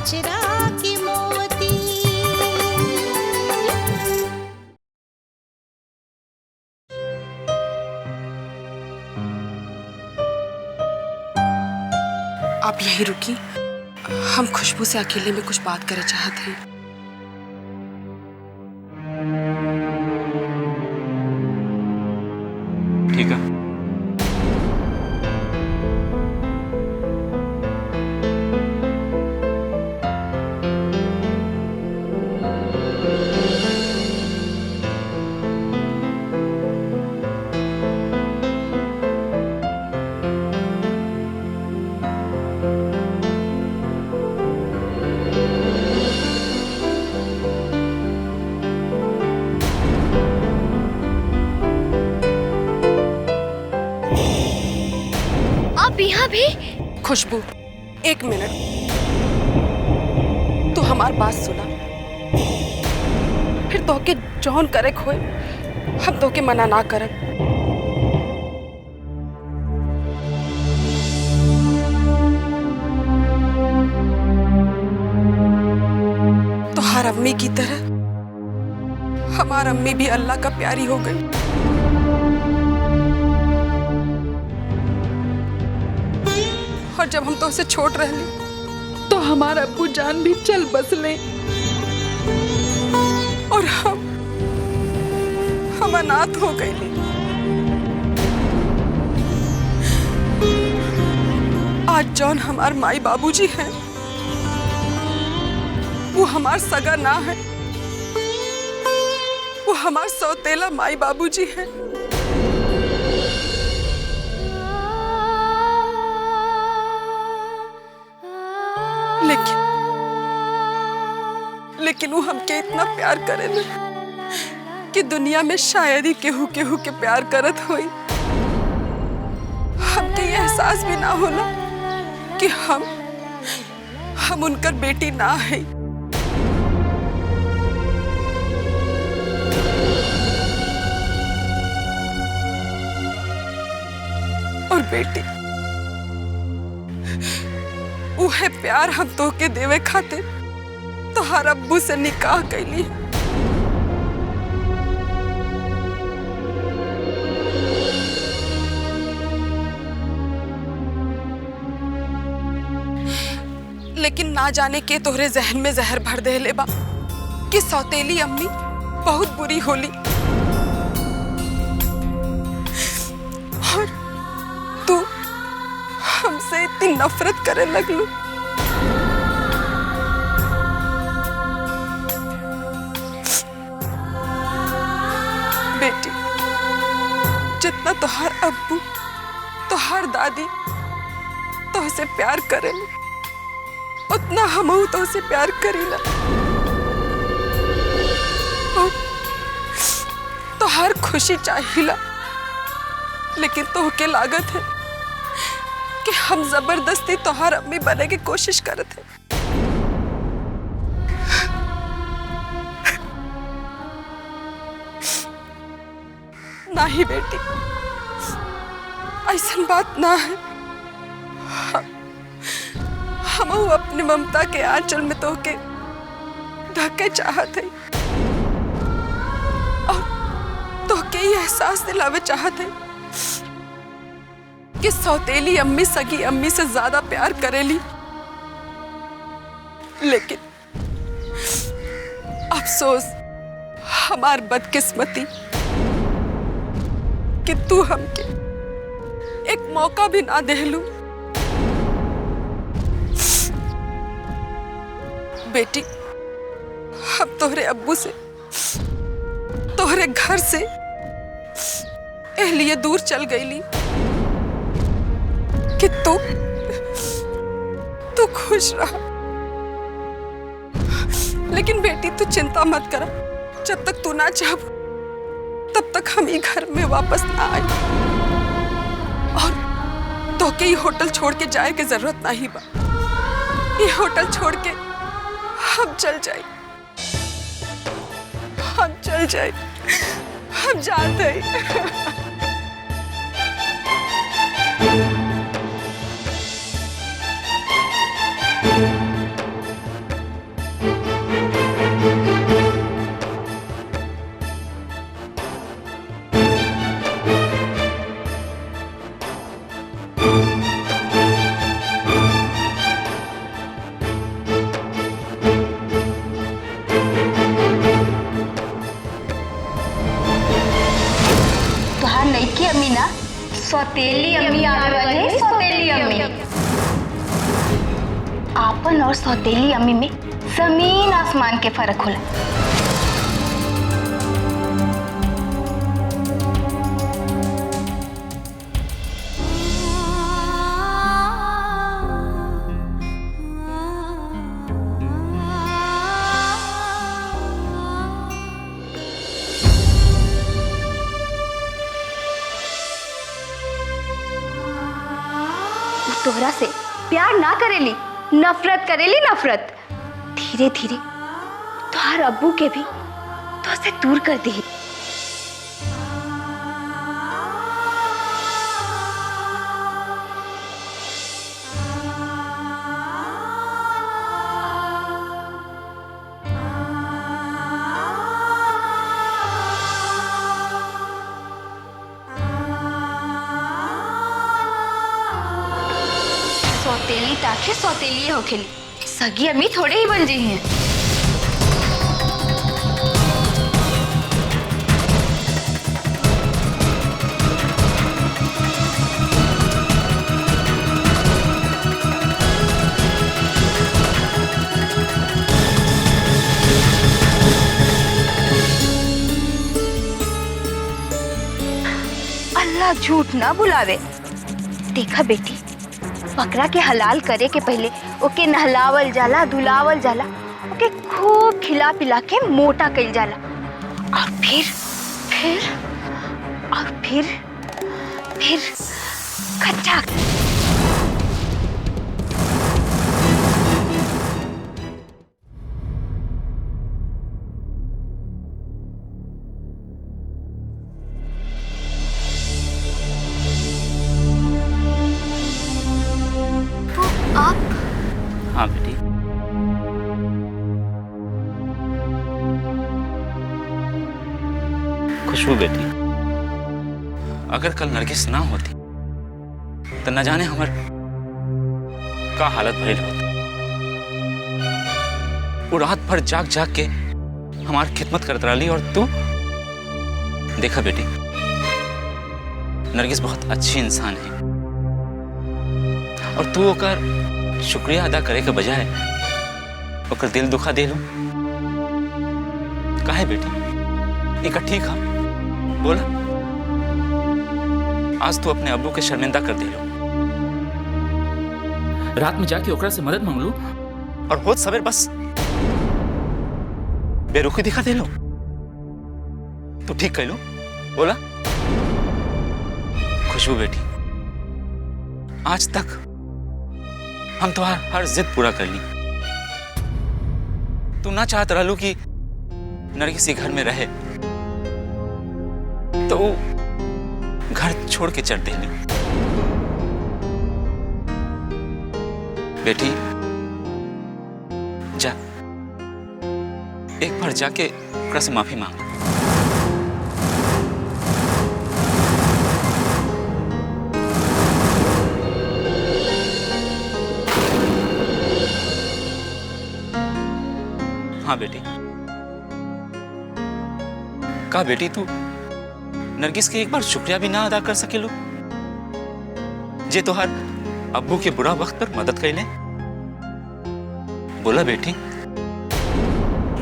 कचरा के मोती। आप यहीं रुकी, हम खुशबू से अकेले में कुछ बात करना चाहते हैं। ठीक है। आप यहाँ भी? खुशबू, एक मिनट, तू हमार बात सुना। फिर तो के जौन करे खोए, हम तो के मना ना करब। तोहार अम्मी की तरह हमार अम्मी भी अल्लाह का प्यारी हो गई। और जब हम तो उसे छोड़ रहे तो हमारा अब्बू जान भी चल बसले और हम अनाथ हो गए। आज जौन हमार माई बाबूजी हैं, वो हमार सगा ना है, वो हमार सौतेला माई बाबूजी हैं। लेकिन वो हमके इतना प्यार करे ना कि दुनिया में शायद ही केहू केहू के प्यार करत होई। हमके ये एहसास भी ना होला कि हम उनकर बेटी ना है। और बेटी, वो है प्यार हम तो के देवे खातिर तोहार अब्बू से निकाह कैली। लेकिन ना जाने के तोहरे जहन में जहर भर दे ले बा कि सौतेली अम्मी बहुत बुरी होली और तू हमसे इतनी नफरत करे लगलू। बेटी, जितना तोहार अब्बू तोहार दादी तोहसे प्यार करे उतना हम तोहसे प्यार करीला। और तोहार खुशी चाहिला, लेकिन तोहके लागत है कि हम जबरदस्ती तोहार अम्मी बने की कोशिश करत है। नहीं बेटी, ऐसा बात ना है। हम अपनी ममता के आंचल में तो के ढके चाहते और तो के ये एहसास दिलावे चाहते कि सौतेली अम्मी सगी अम्मी से ज्यादा प्यार करेली। लेकिन अफसोस हमार बदकिस्मती कि तू हमके एक मौका भी ना देलू। बेटी, हम तोहरे अब्बू से तोहरे घर से इसलिए दूर चल गईली कि तू खुश रहा। लेकिन बेटी, तू चिंता मत करा, जब तक तू ना चाह तब तक हम ये घर में वापस ना आए। और तो के ये होटल छोड़ के जाए की जरूरत नहीं बा। ये होटल छोड़ के हम चल जाए, हम जाते हैं। सौतेली अम्मी आने वाली है। सौतेली अम्मी, आपन और सौतेली अम्मी में जमीन आसमान के फर्क होला। तोहरा से प्यार ना करेली, नफरत करेली, नफरत। धीरे धीरे तोहार अब्बू के भी तो से दूर कर दी। सौतेली ताकि सौतेली होखेली, सगी अम्मी थोड़े ही बन जी हैं। अल्लाह झूठ ना बुलावे। देखा बेटी, बकरा के हलाल करे के पहले ओके नहलावल जाला, धुलावल जाला, ओके खूब खिला पिला के मोटा कइल जाला, और फिर खट्टा। हाँ बेटी, खुशबू बेटी, अगर कल नरगिस ना होती तो न जाने हमार का हालत भइल होती। वो रात भर जाग जाग के हमार खिदमत करत रही, और तू देखा बेटी, नरगिस बहुत अच्छी इंसान है, और तू ओकर शुक्रिया अदा करे के बजाय ओकर दिल दुखा दे लू। काहे बेटी, एक ठीक है बोला, आज तू अपने अब्बू के शर्मिंदा कर दे लो, रात में जाके ओकरा से मदद मांग लू, और बहुत सवेर बस बेरुखी दिखा दे लो। तू ठीक कह लो बोला। खुशबू बेटी, आज तक हम तो हर जिद पूरा कर ली। तू ना चाहत रहलू कि नरगिस घर में रहे, तो घर छोड़ के चढ़ देली। बेटी जा, एक बार जाके ओकरा से माफी मांग। हाँ बेटी, का बेटी तू नरगिस के एक बार शुक्रिया भी ना अदा कर सकेलू, जे तोहार अब्बू के बुरा वक्त पर मदद कैले। बोला बेटी,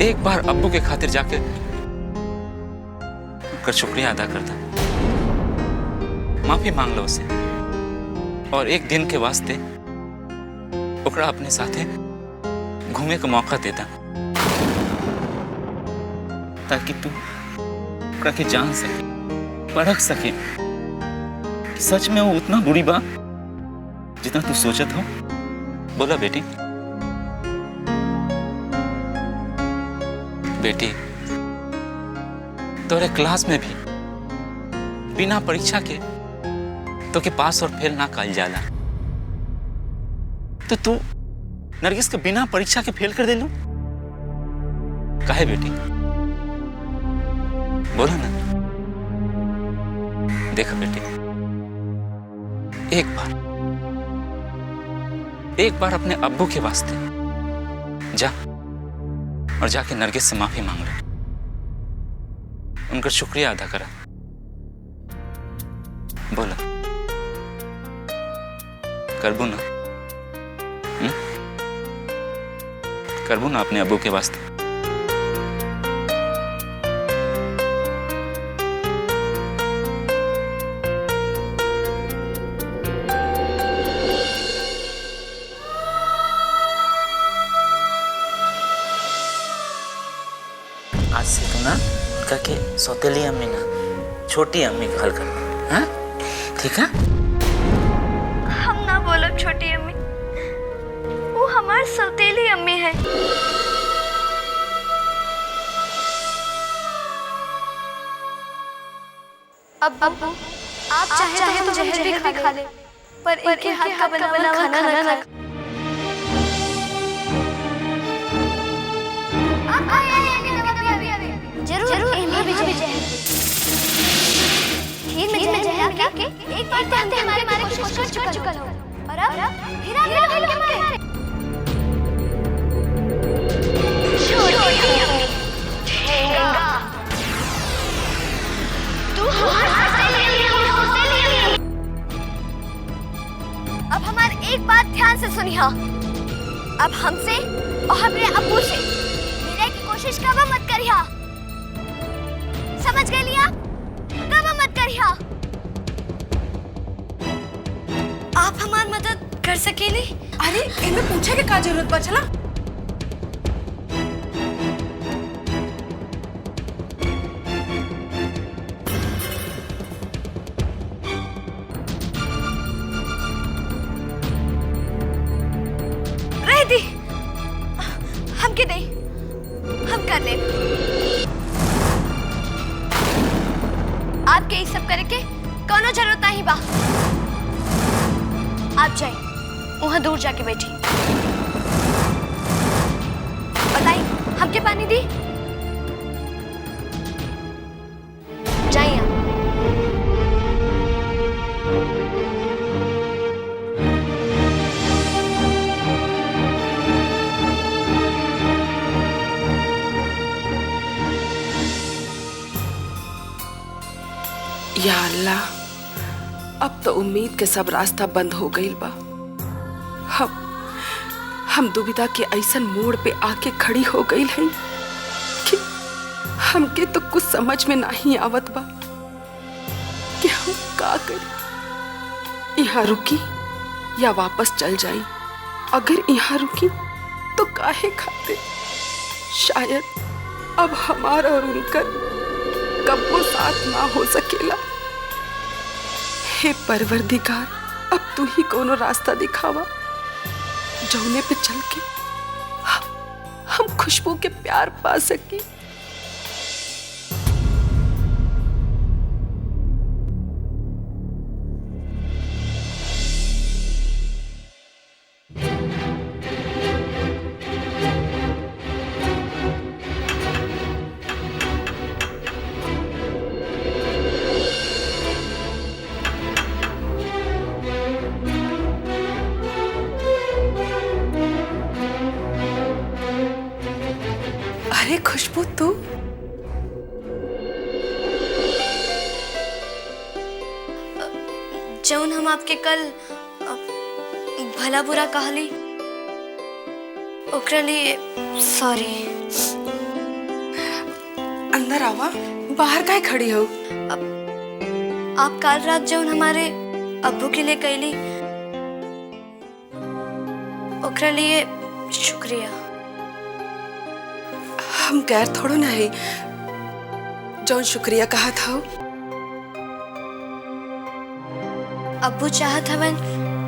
एक बार अब्बू के खातिर जाके कर शुक्रिया अदा करता, माफी मांग लो उसे, और एक दिन के वास्ते ओकरा अपने साथे घूमे का मौका देता, ताकि तू ओकरा के जान सके, परख सके कि सच में वो उतना बुरी बा जितना तू सोचत हो। बोला बेटी। बेटी, तोरे क्लास में भी बिना परीक्षा के तो के पास और फेल ना कल जाला, तो तू नरगिस के बिना परीक्षा के फेल कर दे लू। काहे बेटी, बोला ना। देखा बेटी, एक बार अपने अब्बू के वास्ते जा और जाके नरगिस से माफी मांग ले, उनका शुक्रिया अदा करा। बोला। करबू ना? करबू ना अपने अब्बू के वास्ते? आज से तो ना उनका के सौतेली अम्मी ना छोटी अम्मी कहल कर, हाँ? ठीक है? हम ना बोलब छोटी अम्मी, वो हमार सौतेली अम्मी है। अब आप चाहे तो जहर भी खा ले, पर इनके हाथ का बना हुआ खाना ना खा। जरूर इन्हें भी जहर खीर में जहर के एक बार तो हमारे कोशिश कर चुका हो, और अब फिर आप के मारे छोटी ठेंगा तू अब हमारी एक बात ध्यान से सुनिया। अब हमसे और अपने अब्बू से मिलने की कोशिश कब मत करिया, समझ गए लिया? कब मत करिया। आप हमारी मदद कर सकेली? अरे इनमें पूछे के का जरूरत बा, चला। रह दी, हमके नहीं, हम कर ले। आपके ये सब करे के कोनो जरूरत नहीं बा। आप जाए वहां दूर जाके बैठी। बताई हमके पानी दी। जाइए आप। या अल्लाह, अब तो उम्मीद के सब रास्ता बंद हो गई बा। हम दुविधा के ऐसन मोड़ पे आके खड़ी हो गई है कि हमके तो कुछ समझ में नहीं आवत बा कि हम का करी। यहाँ रुकी या वापस चल जाई? अगर यहाँ रुकी तो काहे खाते? शायद अब हमारा और उनका कब वो साथ ना हो सकेला। हे परवरदिगार, अब तू ही कोनो रास्ता दिखावा जौने पे चल के हम खुशबू के प्यार पा सकी। अरे खुशबू, तू जौन हम आपके कल भला बुरा कहली ओकरे लिए सॉरी। अंदर आवा, बाहर काहे खड़ी हो? आप कल रात जौन हमारे अब्बू के लिए कहली ओकरे लिए शुक्रिया। हम गैर थोड़ो ना है जौन शुक्रिया कहा था। अब्बू चाहत हवन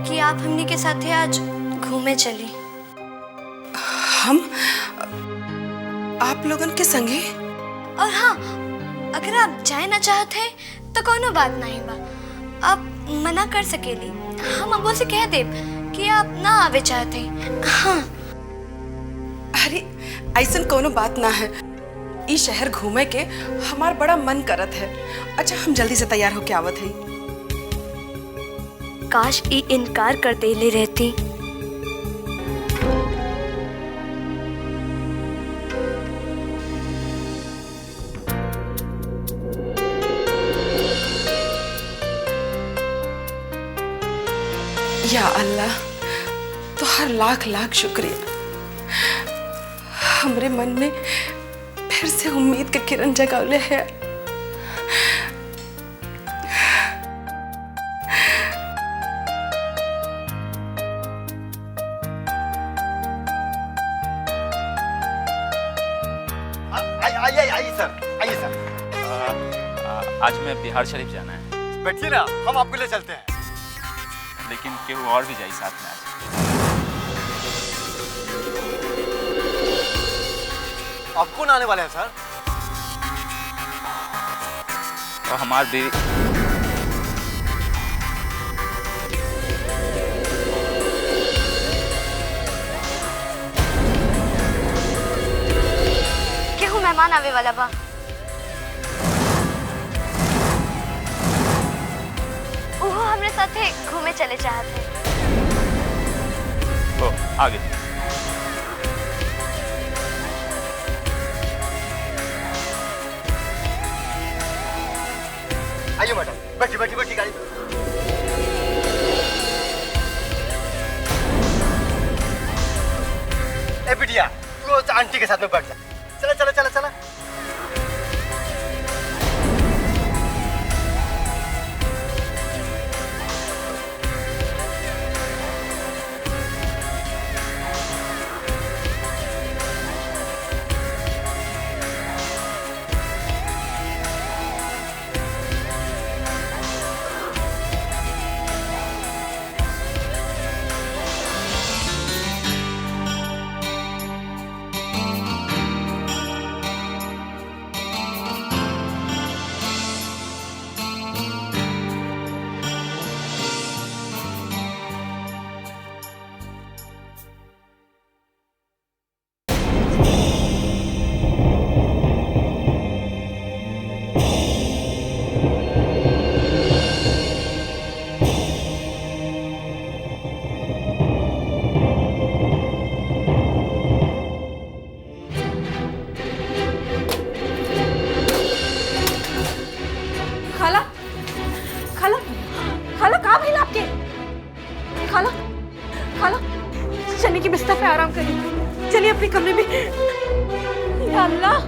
कि आप हमनी के साथे आज घूमे चली। हम आप लोगन के संगे? और हाँ, अगर आप जाए ना चाहते तो कोनो बात नहीं बा, आप मना कर सकेली। हम अब्बू से कह देब कि आप ना आवे चाहते। हाँ। अरे ऐसन कोनो बात ना है। ई शहर घूमे के हमार बड़ा मन करत है। अच्छा, हम जल्दी से तैयार होके आवत है। काश ई इनकार कर देले रहती। या अल्लाह, तो हर लाख लाख शुक्रिया। हमरे मन में फिर से उम्मीद के किरण जगावले है। आइए सर, आइए सर। आज मैं बिहार शरीफ जाना है। बैठिए ना, हम आपको ले चलते हैं। लेकिन केहू और भी जाई साथ में आज। अब कौन आने वाले हैं सर? और हमार भी केहू मेहमान आवे वाला बा। ओहो हमरे साथे घूमे चले चाहते। ओ आगे। आइए मैडम, बैठिए बैठिए बैठिए गाड़ी। ए बिटिया, तू आंटी के साथ में बैठ जा। चला चला चला चला। खाला, खाला, खाला कहाँ भइल आपके? खाला, खाला, चलिए कि बिस्तर पे आराम करिए। चलिए अपने कमरे में। या अल्लाह,